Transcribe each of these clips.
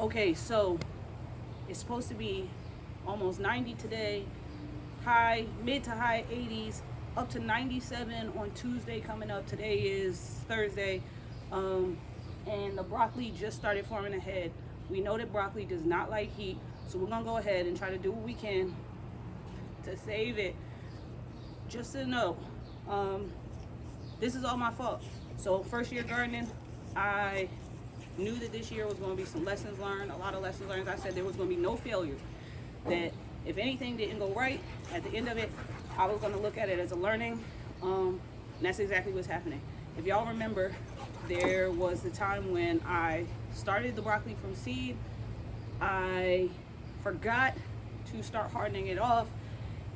Okay, so it's supposed to be almost 90 today, mid to high 80s, up to 97 on Tuesday coming up. Today is Thursday, and the broccoli just started forming a head. We know that broccoli does not like heat, so we're gonna go ahead and try to do what we can to save it. Just to know, this is all my fault. So first year gardening, I knew that this year was going to be some lessons learned, a lot of lessons learned. I said there was going to be no failure, that if anything didn't go right, at the end of it, I was going to look at it as a learning, and that's exactly what's happening. If y'all remember, there was the time when I started the broccoli from seed. I forgot to start hardening it off,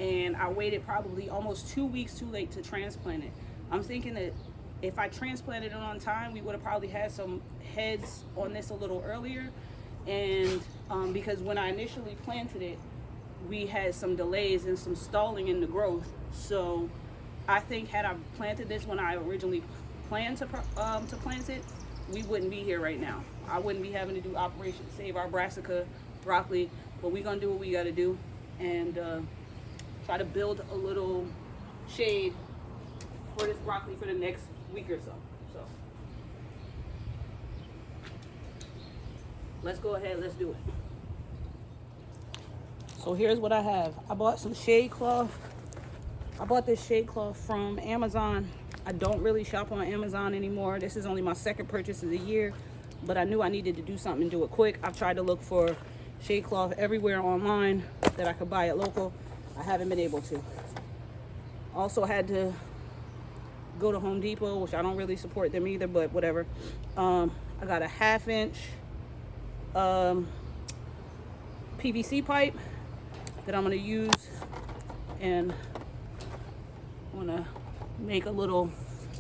and I waited probably almost 2 weeks too late to transplant it. I'm thinking that if I transplanted it on time, we would have probably had some heads on this a little earlier. And because when I initially planted it, we had some delays and some stalling in the growth. So I think had I planted this when I originally planned to plant it, we wouldn't be here right now. I wouldn't be having to do Operation Save Our Brassica broccoli, but we're gonna do what we gotta do and try to build a little shade for this broccoli for the next week or so. So let's go ahead, let's do it. So here's what I have. I bought some shade cloth. I bought this shade cloth from Amazon. I don't really shop on Amazon anymore. This is only my second purchase of the year, but I knew I needed to do something and do it quick. I've tried to look for shade cloth everywhere online that I could buy at local. I haven't been able to. Also had to go to Home Depot, which I don't really support them either, but whatever. I got a 1/2 inch PVC pipe that I'm gonna use, and I'm gonna make a little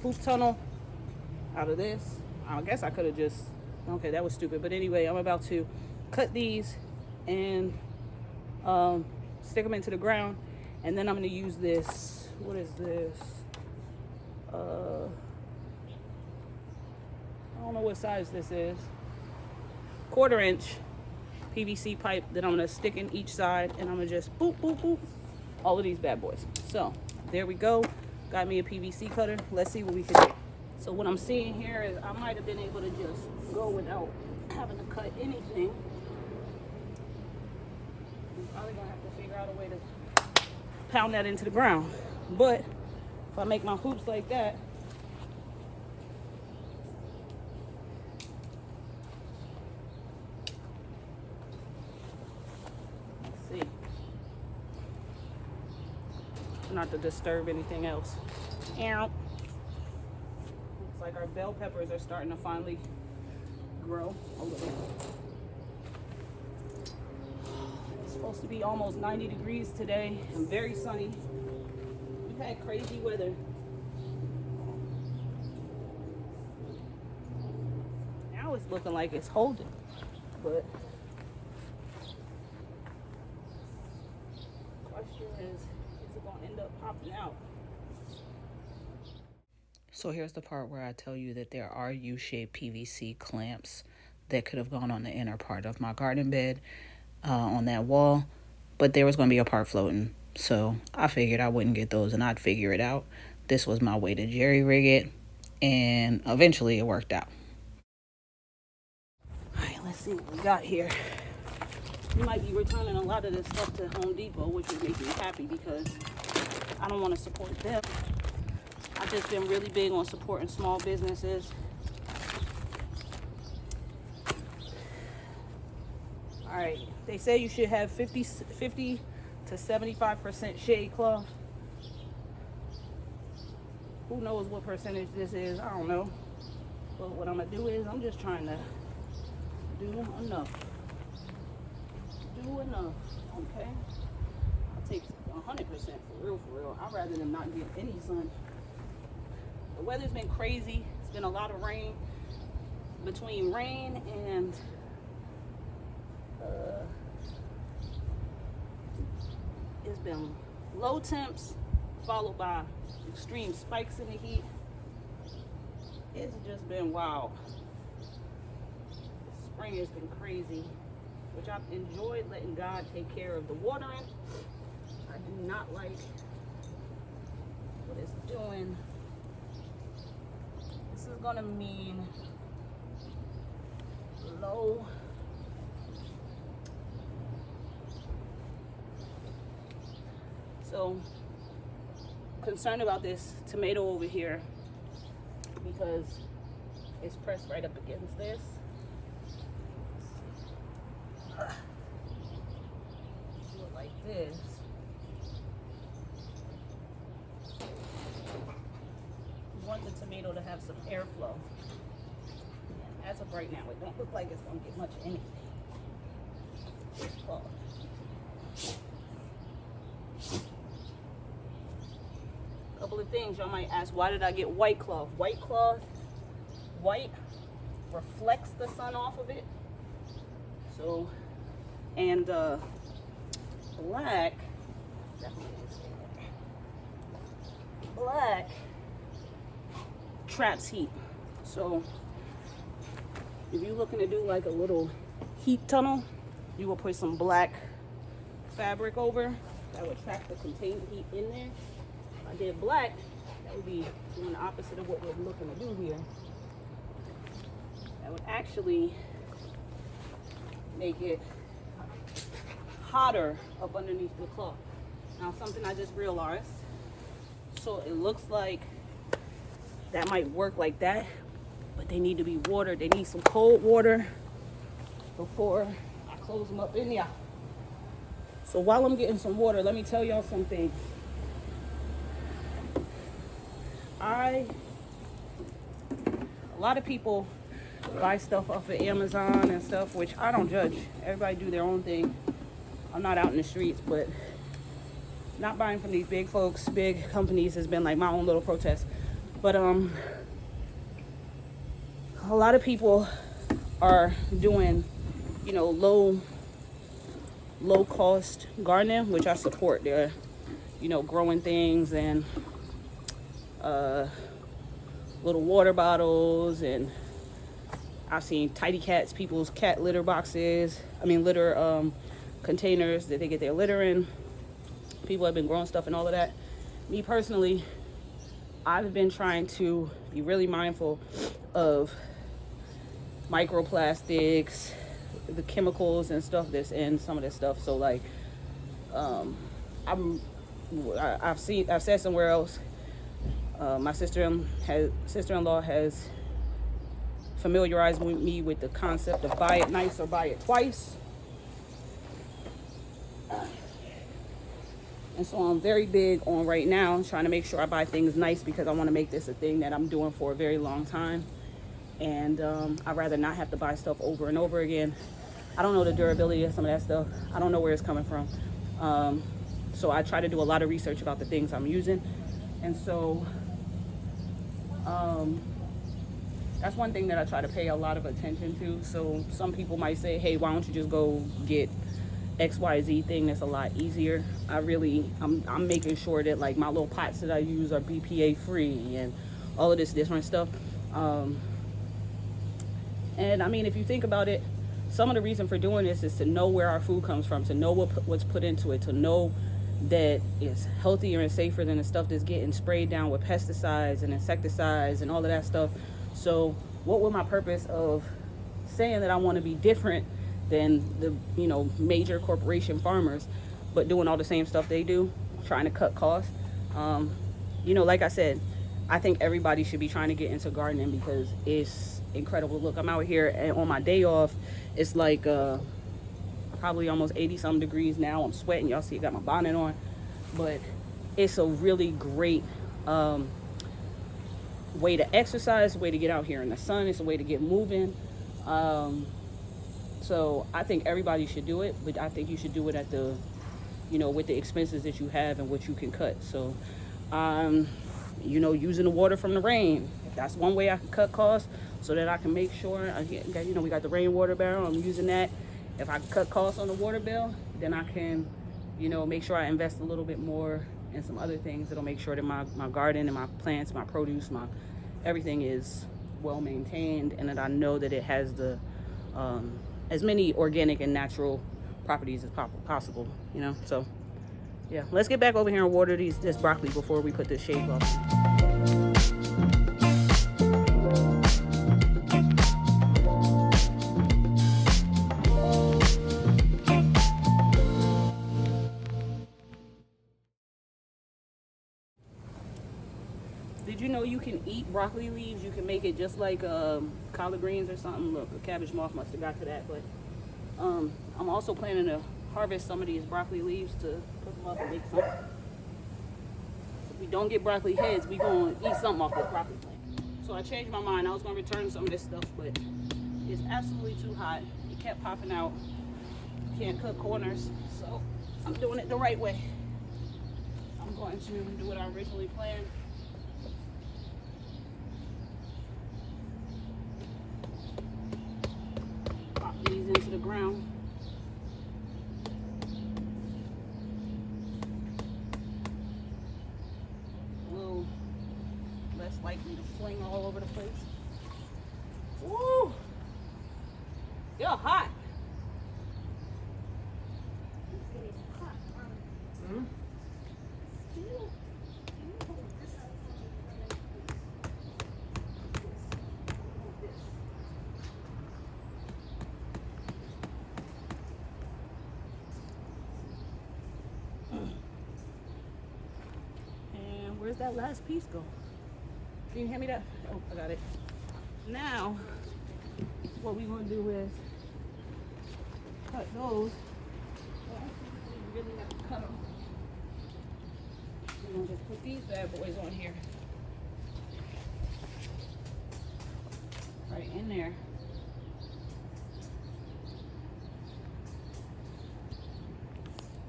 hoop tunnel out of this. I guess I could have just, okay, that was stupid, but anyway, I'm about to cut these and stick them into the ground, and then I'm gonna use this, what is this? I don't know what size this is. 1/4 inch PVC pipe that I'm gonna stick in each side, and I'm gonna just boop, boop, boop, all of these bad boys. So there we go. Got me a PVC cutter. Let's see what we can do. So what I'm seeing here is I might have been able to just go without having to cut anything. I'm probably gonna have to figure out a way to pound that into the ground. But if I make my hoops like that, let's see, not to disturb anything else. Ow. Looks like our bell peppers are starting to finally grow a little. It's supposed to be almost 90 degrees today and very sunny. We've had crazy weather. Now it's looking like it's holding, but the question is it gonna end up popping out? So here's the part where I tell you that there are U-shaped PVC clamps that could have gone on the inner part of my garden bed on that wall, but there was going to be a part floating. So I figured I wouldn't get those and I'd figure it out. This was my way to jerry rig it, and eventually it worked out. All right, let's see what we got here. We might be returning a lot of this stuff to Home Depot, which would make me happy because I don't want to support them. I've just been really big on supporting small businesses. All right, they say you should have 50 to 75% shade cloth. Who knows what percentage this is? I don't know. But what I'm gonna do is I'm just trying to do enough. Do enough, okay? I'll take 100% for real. I'd rather than not get any sun. The weather's been crazy. It's been a lot of rain. Between rain and it's been low temps followed by extreme spikes in the heat. It's just been wild. spring has been crazy, which I've enjoyed letting God take care of the watering. I do not like what it's doing. This is gonna mean low so concerned about this tomato over here because it's pressed right up against this. Do it like this. You want the tomato to have some airflow. And as of right now, it don't look like it's gonna get much of anything. This cloth. Couple of things y'all might ask, why did I get white cloth? White cloth, white reflects the sun off of it. So, and black, definitely didn't say that. Black traps heat. So if you're looking to do like a little heat tunnel, you will put some black fabric over that would trap the contained heat in there. If I did black, that would be doing the opposite of what we're looking to do here. That would actually make it hotter up underneath the cloth. Now, something I just realized, so it looks like that might work like that, but they need to be watered. They need some cold water before I close them up in there. So while I'm getting some water, let me tell y'all something. A lot of people buy stuff off of Amazon and stuff, which I don't judge. Everybody do their own thing. I'm not out in the streets, but not buying from these big folks, big companies has been like my own little protest. But a lot of people are doing, you know, low cost gardening, which I support. They're, you know, growing things and little water bottles, and I've seen Tidy Cats, people's cat litter boxes, litter containers that they get their litter in. People have been growing stuff and all of that. Me personally, I've been trying to be really mindful of microplastics, the chemicals and stuff that's in some of this stuff. So like, I've said somewhere else, my sister-in-law has familiarized me with the concept of buy it nice or buy it twice. And so I'm very big on right now trying to make sure I buy things nice, because I want to make this a thing that I'm doing for a very long time. And I'd rather not have to buy stuff over and over again. I don't know the durability of some of that stuff. I don't know where it's coming from. So I try to do a lot of research about the things I'm using. And so that's one thing that I try to pay a lot of attention to. So some people might say, hey, why don't you just go get XYZ thing that's a lot easier. I'm making sure that like my little pots that I use are BPA free and all of this different stuff. And I mean, if you think about it, some of the reason for doing this is to know where our food comes from, to know what's put into it, to know that it's healthier and safer than the stuff that's getting sprayed down with pesticides and insecticides and all of that stuff. So what would my purpose of saying that I want to be different than the, major corporation farmers, but doing all the same stuff they do, trying to cut costs? Like I said, I think everybody should be trying to get into gardening because it's incredible. Look, I'm out here and on my day off, it's like probably almost 80-something degrees now. I'm sweating. Y'all see I got my bonnet on. But it's a really great way to exercise, way to get out here in the sun. It's a way to get moving. So I think everybody should do it, but I think you should do it at the, with the expenses that you have and what you can cut. So, using the water from the rain. That's one way I can cut costs so that I can make sure, we got the rainwater barrel. I'm using that. If I can cut costs on the water bill, then I can, make sure I invest a little bit more in some other things that'll make sure that my garden and my plants, my produce, everything is well maintained, and that I know that it has the as many organic and natural properties as possible, you know. So yeah, let's get back over here and water this broccoli before we put this shade cloth on. Did you know you can eat broccoli leaves? You can make it just like collard greens or something. Look, a cabbage moth must have got to that. But I'm also planning to harvest some of these broccoli leaves to put them up and make something. If we don't get broccoli heads, we gonna eat something off this broccoli plant. So I changed my mind. I was gonna return some of this stuff, but it's absolutely too hot. It kept popping out. Can't cut corners, so I'm doing it the right way. I'm going to do what I originally planned. These into the ground. A little less likely to fling all over the place. Woo! You're hot. Mm-hmm. Where's that last piece go? Can you hand me that? Oh, I got it. Now, what we're gonna do is cut those. Well, we really have to cut them. We're gonna just put these bad boys on here. Right in there.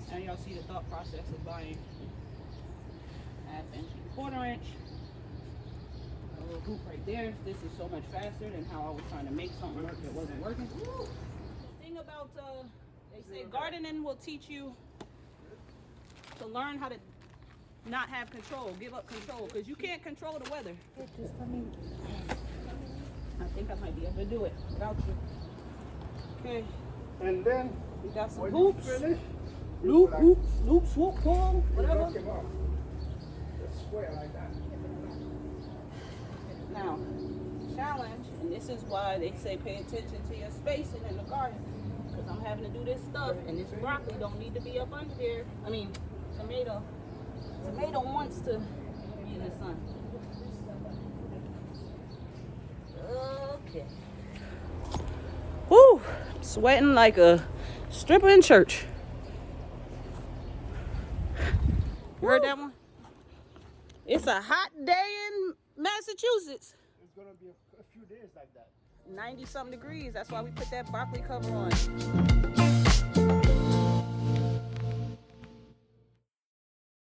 Now y'all see the thought process of buying ½ inch and 1/4 inch. A little hoop right there. This is so much faster than how I was trying to make something work that wasn't working. Woo! The thing about, they say gardening will teach you to learn how to not have control, give up control, because you can't control the weather. Just let me, I think I might be able to do it without you. Okay. And then we got some when hoops. you finish, Loop, swoop, pull, whatever. knock him off. Just square like that. Now, challenge, and this is why they say pay attention to your spacing in the garden, because I'm having to do this stuff, and this broccoli don't need to be up under there. I mean, tomato wants to be in the sun. Okay. Woo! Sweating like a stripper in church. You heard that one? It's a hot day in Massachusetts. It's gonna be a few days like that. 90-something degrees. That's why we put that broccoli cover on.